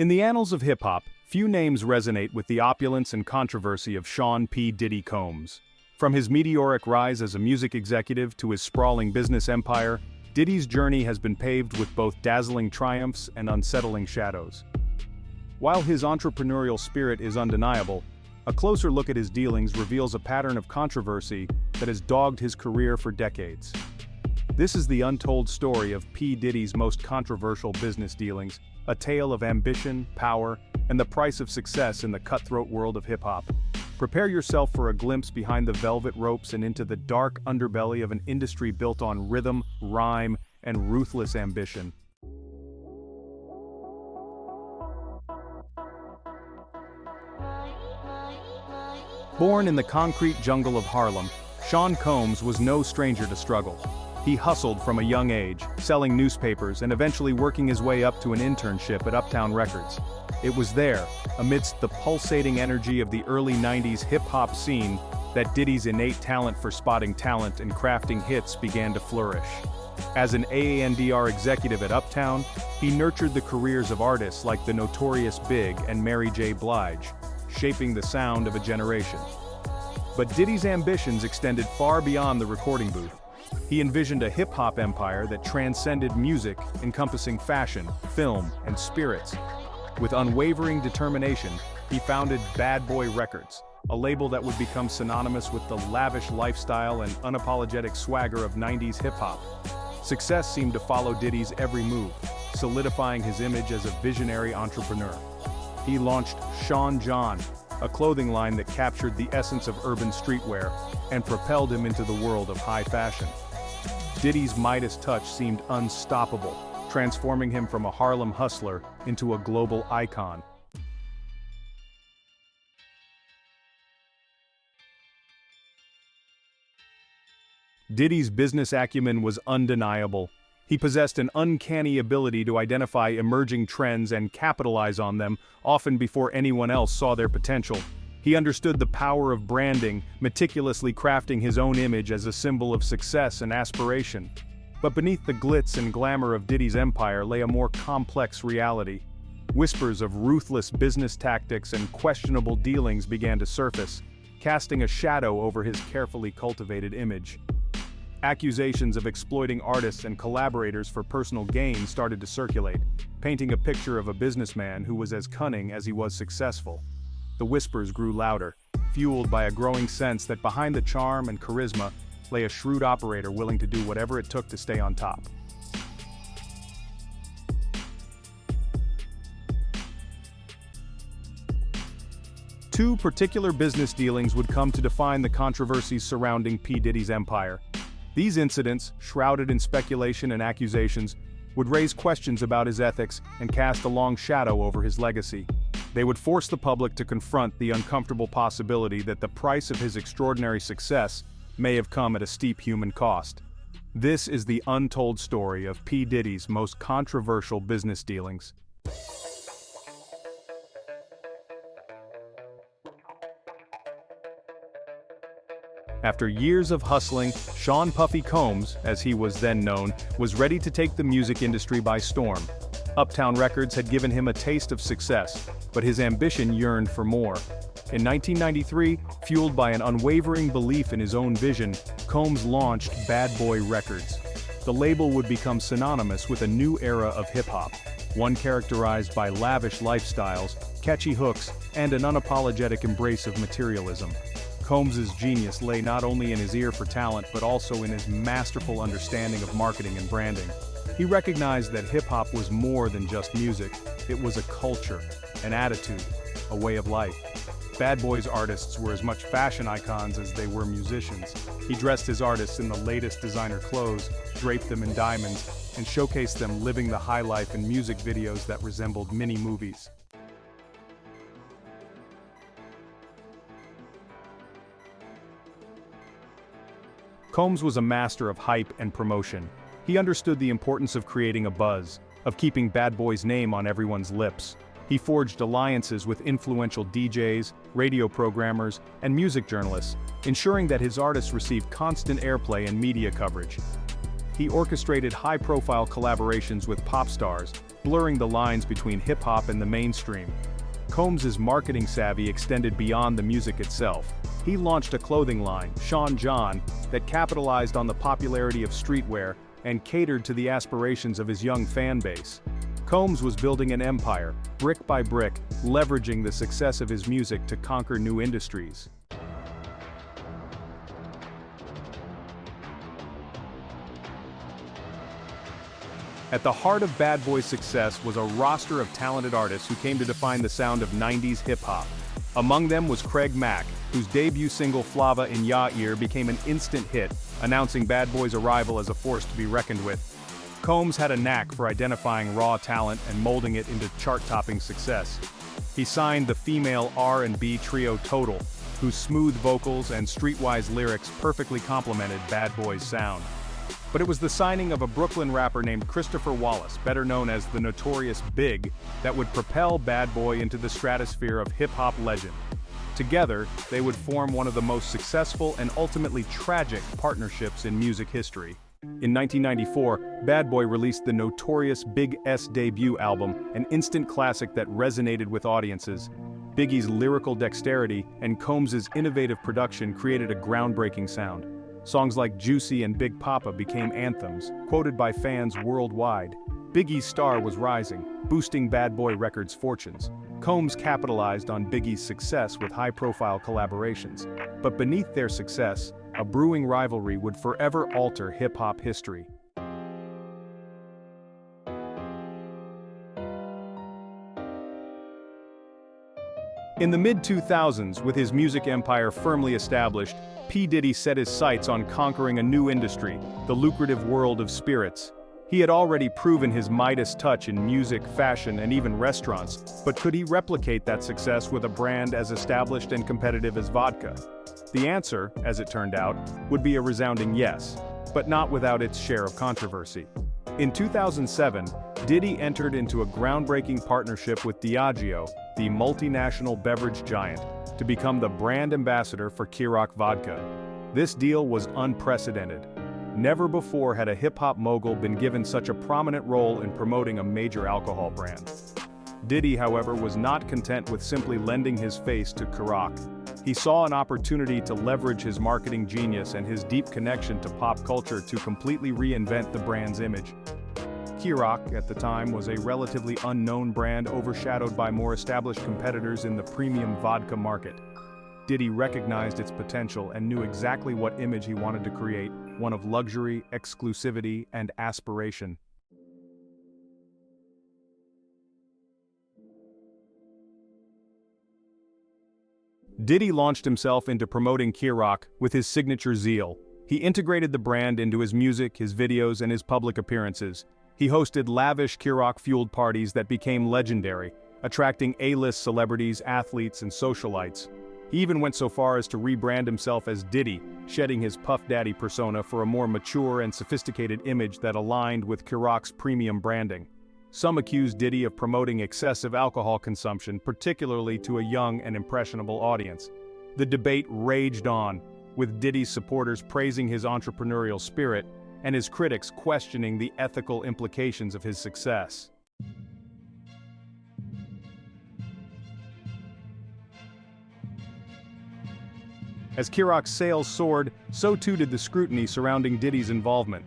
In the annals of hip-hop, few names resonate with the opulence and controversy of Sean P. Diddy Combs. From his meteoric rise as a music executive to his sprawling business empire, Diddy's journey has been paved with both dazzling triumphs and unsettling shadows. While his entrepreneurial spirit is undeniable, a closer look at his dealings reveals a pattern of controversy that has dogged his career for decades. This is the untold story of P. Diddy's most controversial business dealings, a tale of ambition, power, and the price of success in the cutthroat world of hip-hop. Prepare yourself for a glimpse behind the velvet ropes and into the dark underbelly of an industry built on rhythm, rhyme, and ruthless ambition. Born in the concrete jungle of Harlem, Sean Combs was no stranger to struggle. He hustled from a young age, selling newspapers and eventually working his way up to an internship at Uptown Records. It was there, amidst the pulsating energy of the early 90s hip-hop scene, that Diddy's innate talent for spotting talent and crafting hits began to flourish. As an AANDR executive at Uptown, he nurtured the careers of artists like the Notorious Big and Mary J. Blige, shaping the sound of a generation. But Diddy's ambitions extended far beyond the recording booth. He envisioned a hip-hop empire that transcended music, encompassing fashion, film, and spirits. With unwavering determination, he founded Bad Boy Records, a label that would become synonymous with the lavish lifestyle and unapologetic swagger of 90s hip-hop. Success seemed to follow Diddy's every move, solidifying his image as a visionary entrepreneur. He launched Sean John, a clothing line that captured the essence of urban streetwear and propelled him into the world of high fashion. Diddy's Midas touch seemed unstoppable, transforming him from a Harlem hustler into a global icon. Diddy's business acumen was undeniable. He possessed an uncanny ability to identify emerging trends and capitalize on them, often before anyone else saw their potential. He understood the power of branding, meticulously crafting his own image as a symbol of success and aspiration. But beneath the glitz and glamour of Diddy's empire lay a more complex reality. Whispers of ruthless business tactics and questionable dealings began to surface, casting a shadow over his carefully cultivated image. Accusations of exploiting artists and collaborators for personal gain started to circulate, painting a picture of a businessman who was as cunning as he was successful. The whispers grew louder, fueled by a growing sense that behind the charm and charisma lay a shrewd operator willing to do whatever it took to stay on top. Two particular business dealings would come to define the controversies surrounding P. Diddy's empire. These incidents, shrouded in speculation and accusations, would raise questions about his ethics and cast a long shadow over his legacy. They would force the public to confront the uncomfortable possibility that the price of his extraordinary success may have come at a steep human cost. This is the untold story of P. Diddy's most controversial business dealings. After years of hustling, Sean Puffy Combs, as he was then known, was ready to take the music industry by storm. Uptown Records had given him a taste of success, but his ambition yearned for more. In 1993, fueled by an unwavering belief in his own vision, Combs launched Bad Boy Records. The label would become synonymous with a new era of hip-hop, one characterized by lavish lifestyles, catchy hooks, and an unapologetic embrace of materialism. Combs' genius lay not only in his ear for talent but also in his masterful understanding of marketing and branding. He recognized that hip-hop was more than just music. It was a culture, an attitude, a way of life. Bad Boy's artists were as much fashion icons as they were musicians. He dressed his artists in the latest designer clothes, draped them in diamonds, and showcased them living the high life in music videos that resembled mini movies. Combs was a master of hype and promotion. He understood the importance of creating a buzz, of keeping Bad Boy's name on everyone's lips. He forged alliances with influential DJs, radio programmers, and music journalists, ensuring that his artists received constant airplay and media coverage. He orchestrated high-profile collaborations with pop stars, blurring the lines between hip-hop and the mainstream. Combs' marketing savvy extended beyond the music itself. He launched a clothing line, Sean John, that capitalized on the popularity of streetwear and catered to the aspirations of his young fan base. Combs was building an empire, brick by brick, leveraging the success of his music to conquer new industries. At the heart of Bad Boy's success was a roster of talented artists who came to define the sound of 90s hip-hop. Among them was Craig Mack, whose debut single Flava in Ya Ear became an instant hit, announcing Bad Boy's arrival as a force to be reckoned with. Combs had a knack for identifying raw talent and molding it into chart-topping success. He signed the female R&B trio Total, whose smooth vocals and streetwise lyrics perfectly complemented Bad Boy's sound. But it was the signing of a Brooklyn rapper named Christopher Wallace, better known as the Notorious Big, that would propel Bad Boy into the stratosphere of hip-hop legend. Together, they would form one of the most successful and ultimately tragic partnerships in music history. In 1994, Bad Boy released the Notorious Big S debut album, an instant classic that resonated with audiences. Biggie's lyrical dexterity and Combs' innovative production created a groundbreaking sound. Songs like Juicy and Big Papa became anthems, quoted by fans worldwide. Biggie's star was rising, boosting Bad Boy Records' fortunes. Combs capitalized on Biggie's success with high-profile collaborations. But beneath their success, a brewing rivalry would forever alter hip-hop history. In the mid-2000s, with his music empire firmly established, P Diddy set his sights on conquering a new industry, the lucrative world of spirits. He had already proven his Midas touch in music, fashion, and even restaurants, but could he replicate that success with a brand as established and competitive as vodka? The answer, as it turned out, would be a resounding yes, but not without its share of controversy. In 2007, Diddy entered into a groundbreaking partnership with Diageo, the multinational beverage giant, to become the brand ambassador for Ciroc vodka. This deal was unprecedented. Never before had a hip-hop mogul been given such a prominent role in promoting a major alcohol brand. Diddy, however, was not content with simply lending his face to Ciroc. He saw an opportunity to leverage his marketing genius and his deep connection to pop culture to completely reinvent the brand's image. Ciroc, at the time, was a relatively unknown brand overshadowed by more established competitors in the premium vodka market. Diddy recognized its potential and knew exactly what image he wanted to create, one of luxury, exclusivity, and aspiration. Diddy launched himself into promoting Ciroc with his signature zeal. He integrated the brand into his music, his videos, and his public appearances. He hosted lavish Ciroc-fueled parties that became legendary, attracting A-list celebrities, athletes, and socialites. He even went so far as to rebrand himself as Diddy, shedding his Puff Daddy persona for a more mature and sophisticated image that aligned with Ciroc's premium branding. Some accused Diddy of promoting excessive alcohol consumption, particularly to a young and impressionable audience. The debate raged on, with Diddy's supporters praising his entrepreneurial spirit and his critics questioning the ethical implications of his success. As Ciroc's sales soared, so too did the scrutiny surrounding Diddy's involvement.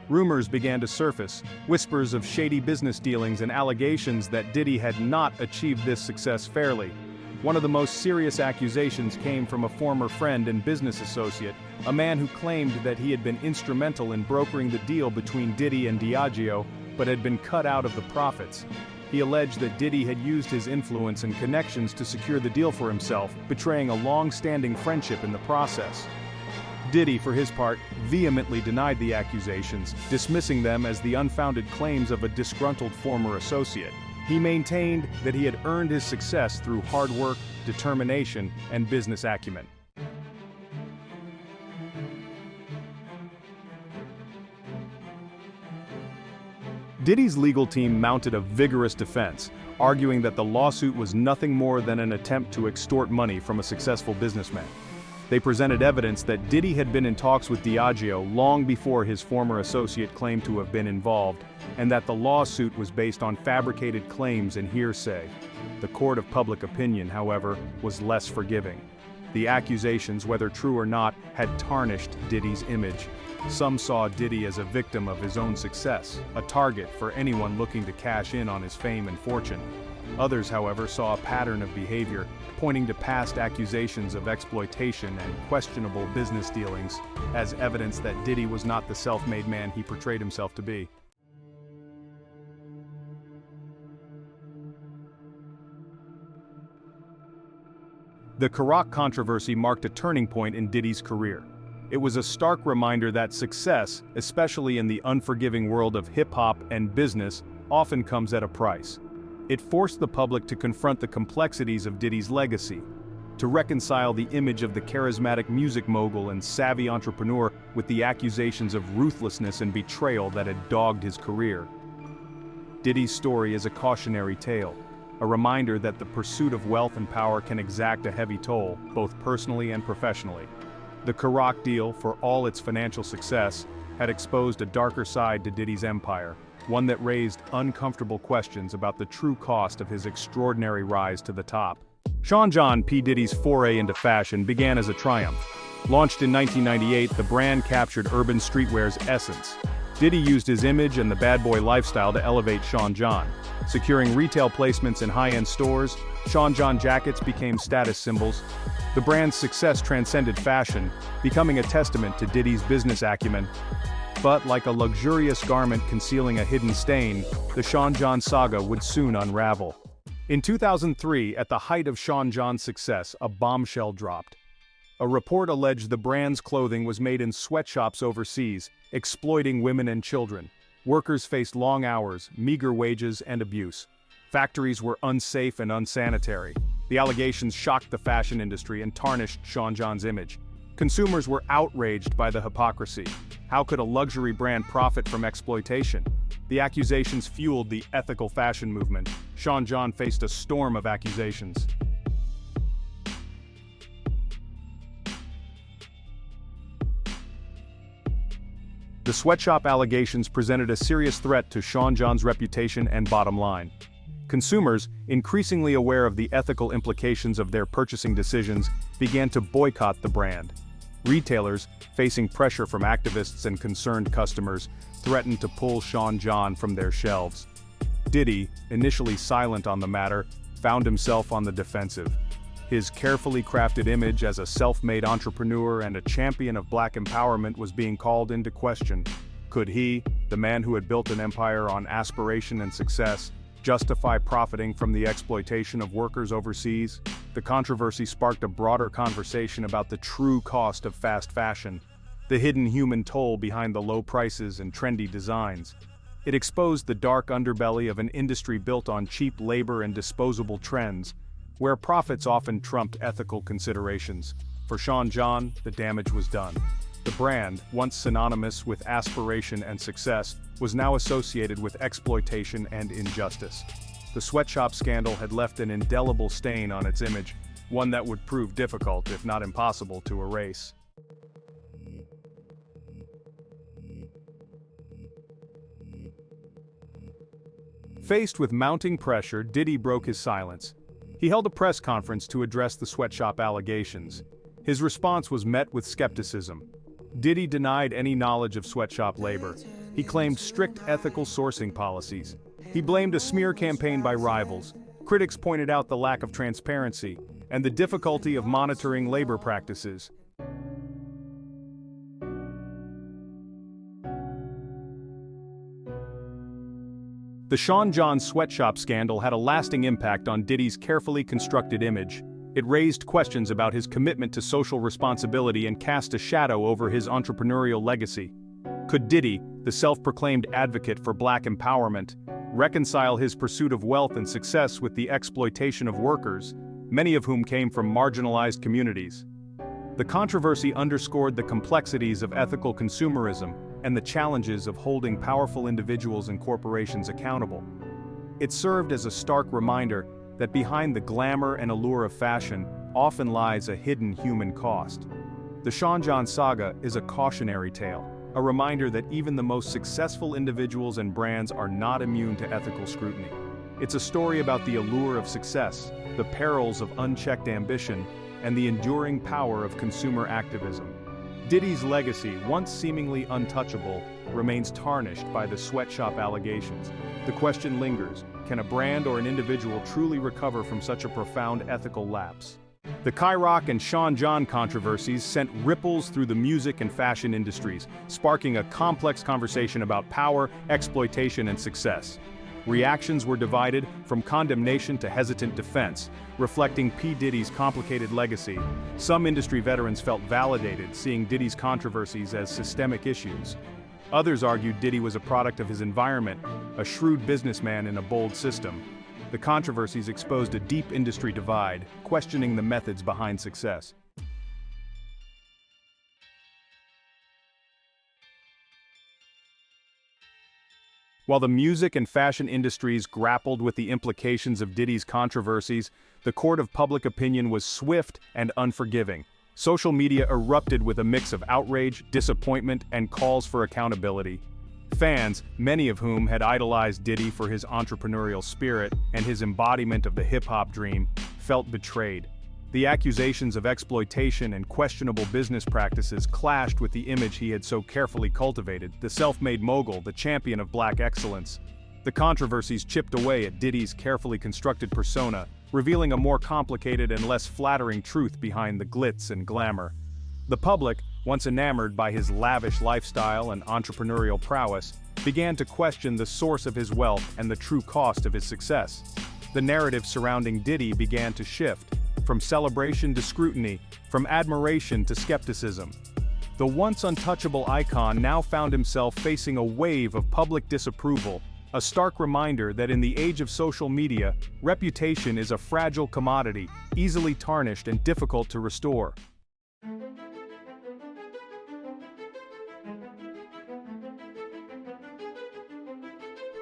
Rumors began to surface, whispers of shady business dealings and allegations that Diddy had not achieved this success fairly. One of the most serious accusations came from a former friend and business associate, a man who claimed that he had been instrumental in brokering the deal between Diddy and Diageo, but had been cut out of the profits. He alleged that Diddy had used his influence and connections to secure the deal for himself, betraying a long-standing friendship in the process. Diddy, for his part, vehemently denied the accusations, dismissing them as the unfounded claims of a disgruntled former associate. He maintained that he had earned his success through hard work, determination, and business acumen. Diddy's legal team mounted a vigorous defense, arguing that the lawsuit was nothing more than an attempt to extort money from a successful businessman. They presented evidence that Diddy had been in talks with Diageo long before his former associate claimed to have been involved, and that the lawsuit was based on fabricated claims and hearsay. The court of public opinion, however, was less forgiving. The accusations, whether true or not, had tarnished Diddy's image. Some saw Diddy as a victim of his own success, a target for anyone looking to cash in on his fame and fortune. Others, however, saw a pattern of behavior, pointing to past accusations of exploitation and questionable business dealings, as evidence that Diddy was not the self-made man he portrayed himself to be. The Ciroc controversy marked a turning point in Diddy's career. It was a stark reminder that success, especially in the unforgiving world of hip-hop and business, often comes at a price. It forced the public to confront the complexities of Diddy's legacy, to reconcile the image of the charismatic music mogul and savvy entrepreneur with the accusations of ruthlessness and betrayal that had dogged his career. Diddy's story is a cautionary tale, a reminder that the pursuit of wealth and power can exact a heavy toll, both personally and professionally. The Ciroc Deal, for all its financial success, had exposed a darker side to Diddy's empire, one that raised uncomfortable questions about the true cost of his extraordinary rise to the top. Sean John P. Diddy's foray into fashion began as a triumph. Launched in 1998, the brand captured urban streetwear's essence. Diddy used his image and the bad boy lifestyle to elevate Sean John. Securing retail placements in high-end stores, Sean John jackets became status symbols. The brand's success transcended fashion, becoming a testament to Diddy's business acumen. But like a luxurious garment concealing a hidden stain, the Sean John saga would soon unravel. In 2003, at the height of Sean John's success, a bombshell dropped. A report alleged the brand's clothing was made in sweatshops overseas, exploiting women and children. Workers faced long hours, meager wages, and abuse. Factories were unsafe and unsanitary. The allegations shocked the fashion industry and tarnished Sean John's image. Consumers were outraged by the hypocrisy. How could a luxury brand profit from exploitation? The accusations fueled the ethical fashion movement. Sean John faced a storm of accusations. The Sweatshop allegations presented a serious threat to Sean John's reputation and bottom line. Consumers, increasingly aware of the ethical implications of their purchasing decisions, began to boycott the brand. Retailers, facing pressure from activists and concerned customers, threatened to pull Sean John from their shelves. Diddy, initially silent on the matter, found himself on the defensive. His carefully crafted image as a self-made entrepreneur and a champion of black empowerment was being called into question. Could he, the man who had built an empire on aspiration and success, justify profiting from the exploitation of workers overseas? The controversy sparked a broader conversation about the true cost of fast fashion, the hidden human toll behind the low prices and trendy designs. It exposed the dark underbelly of an industry built on cheap labor and disposable trends, where profits often trumped ethical considerations. For Sean John, the damage was done. The brand, once synonymous with aspiration and success, was now associated with exploitation and injustice. The Sweatshop scandal had left an indelible stain on its image, one that would prove difficult, if not impossible, to erase. Faced with mounting pressure, Diddy broke his silence. He held a press conference to address the Sweatshop allegations. His response was met with skepticism. Diddy denied any knowledge of sweatshop labor. He claimed strict ethical sourcing policies. He blamed a smear campaign by rivals. Critics pointed out the lack of transparency and the difficulty of monitoring labor practices. The Sean John Sweatshop scandal had a lasting impact on Diddy's carefully constructed image. It raised questions about his commitment to social responsibility and cast a shadow over his entrepreneurial legacy. Could Diddy, the self-proclaimed advocate for black empowerment, reconcile his pursuit of wealth and success with the exploitation of workers, many of whom came from marginalized communities? The controversy underscored the complexities of ethical consumerism and the challenges of holding powerful individuals and corporations accountable. It served as a stark reminder that behind the glamour and allure of fashion, often lies a hidden human cost. The Sean John saga is a cautionary tale, a reminder that even the most successful individuals and brands are not immune to ethical scrutiny. It's a story about the allure of success, the perils of unchecked ambition, and the enduring power of consumer activism. Diddy's legacy, once seemingly untouchable, remains tarnished by the Sweatshop allegations. The question lingers, can a brand or an individual truly recover from such a profound ethical lapse? The Ciroc and Sean John controversies sent ripples through the music and fashion industries, sparking a complex conversation about power, exploitation, and success. Reactions were divided, from condemnation to hesitant defense, reflecting P Diddy's complicated legacy. Some industry veterans felt validated, seeing Diddy's controversies as systemic issues. Others argued Diddy was a product of his environment, a shrewd businessman in a bold system. The controversies exposed a deep industry divide, questioning the methods behind success. While the music and fashion industries grappled with the implications of Diddy's controversies, the court of public opinion was swift and unforgiving. Social media erupted with a mix of outrage, disappointment, and calls for accountability. Fans, many of whom had idolized Diddy for his entrepreneurial spirit and his embodiment of the hip-hop dream, felt betrayed. The accusations of exploitation and questionable business practices clashed with the image he had so carefully cultivated, the self-made mogul, the champion of black excellence. The controversies chipped away at Diddy's carefully constructed persona, revealing a more complicated and less flattering truth behind the glitz and glamour. The public, once enamored by his lavish lifestyle and entrepreneurial prowess, began to question the source of his wealth and the true cost of his success. The narrative surrounding Diddy began to shift, from celebration to scrutiny, from admiration to skepticism. The once untouchable icon now found himself facing a wave of public disapproval, a stark reminder that in the age of social media, reputation is a fragile commodity, easily tarnished and difficult to restore.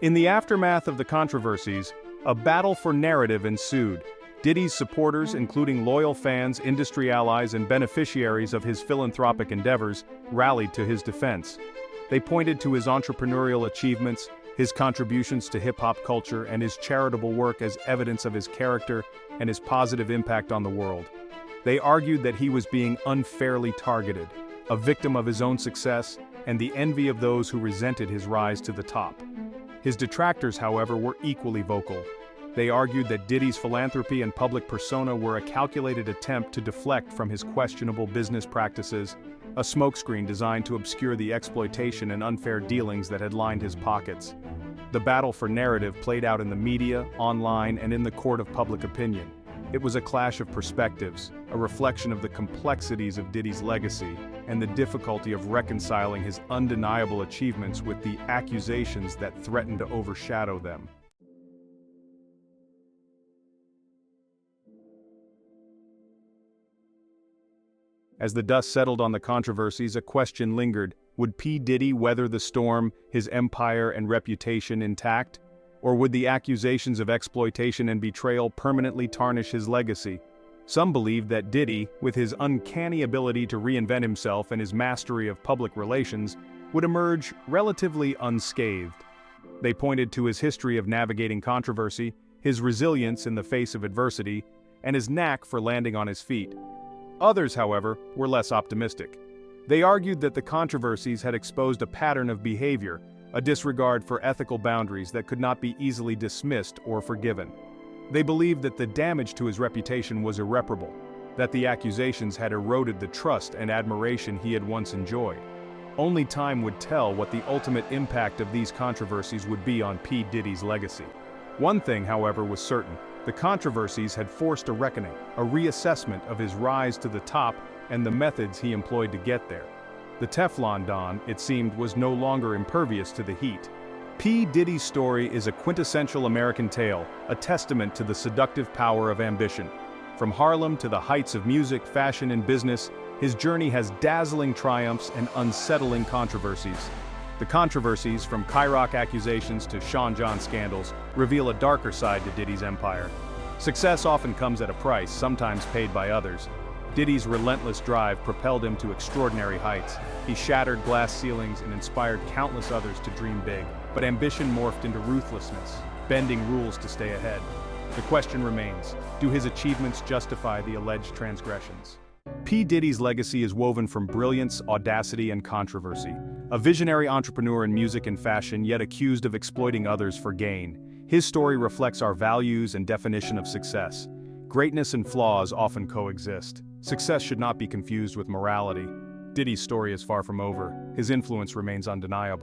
In the aftermath of the controversies, a battle for narrative ensued. Diddy's supporters, including loyal fans, industry allies, and beneficiaries of his philanthropic endeavors, rallied to his defense. They pointed to his entrepreneurial achievements, his contributions to hip-hop culture, and his charitable work as evidence of his character and his positive impact on the world. They argued that he was being unfairly targeted, a victim of his own success, and the envy of those who resented his rise to the top. His detractors, however, were equally vocal. They argued that Diddy's philanthropy and public persona were a calculated attempt to deflect from his questionable business practices, a smokescreen designed to obscure the exploitation and unfair dealings that had lined his pockets. The battle for narrative played out in the media, online, and in the court of public opinion. It was a clash of perspectives, a reflection of the complexities of Diddy's legacy, and the difficulty of reconciling his undeniable achievements with the accusations that threatened to overshadow them. As the dust settled on the controversies, a question lingered. Would P. Diddy weather the storm, his empire and reputation intact? Or would the accusations of exploitation and betrayal permanently tarnish his legacy? Some believed that Diddy, with his uncanny ability to reinvent himself and his mastery of public relations, would emerge relatively unscathed. They pointed to his history of navigating controversy, his resilience in the face of adversity, and his knack for landing on his feet. Others, however, were less optimistic. They argued that the controversies had exposed a pattern of behavior, a disregard for ethical boundaries that could not be easily dismissed or forgiven. They believed that the damage to his reputation was irreparable, that the accusations had eroded the trust and admiration he had once enjoyed. Only time would tell what the ultimate impact of these controversies would be on P. Diddy's legacy. One thing, however, was certain. The controversies had forced a reckoning, a reassessment of his rise to the top and the methods he employed to get there. The Teflon Don, it seemed, was no longer impervious to the heat. P. Diddy's story is a quintessential American tale, a testament to the seductive power of ambition. From Harlem to the heights of music, fashion, and business, his journey has dazzling triumphs and unsettling controversies. The controversies, from Ciroc accusations to Sean John scandals, reveal a darker side to Diddy's empire. Success often comes at a price, sometimes paid by others. Diddy's relentless drive propelled him to extraordinary heights. He shattered glass ceilings and inspired countless others to dream big. But ambition morphed into ruthlessness, bending rules to stay ahead. The question remains, do his achievements justify the alleged transgressions? P. Diddy's legacy is woven from brilliance, audacity, and controversy. A visionary entrepreneur in music and fashion, yet accused of exploiting others for gain. His story reflects our values and definition of success. Greatness and flaws often coexist. Success should not be confused with morality. Diddy's story is far from over. His influence remains undeniable.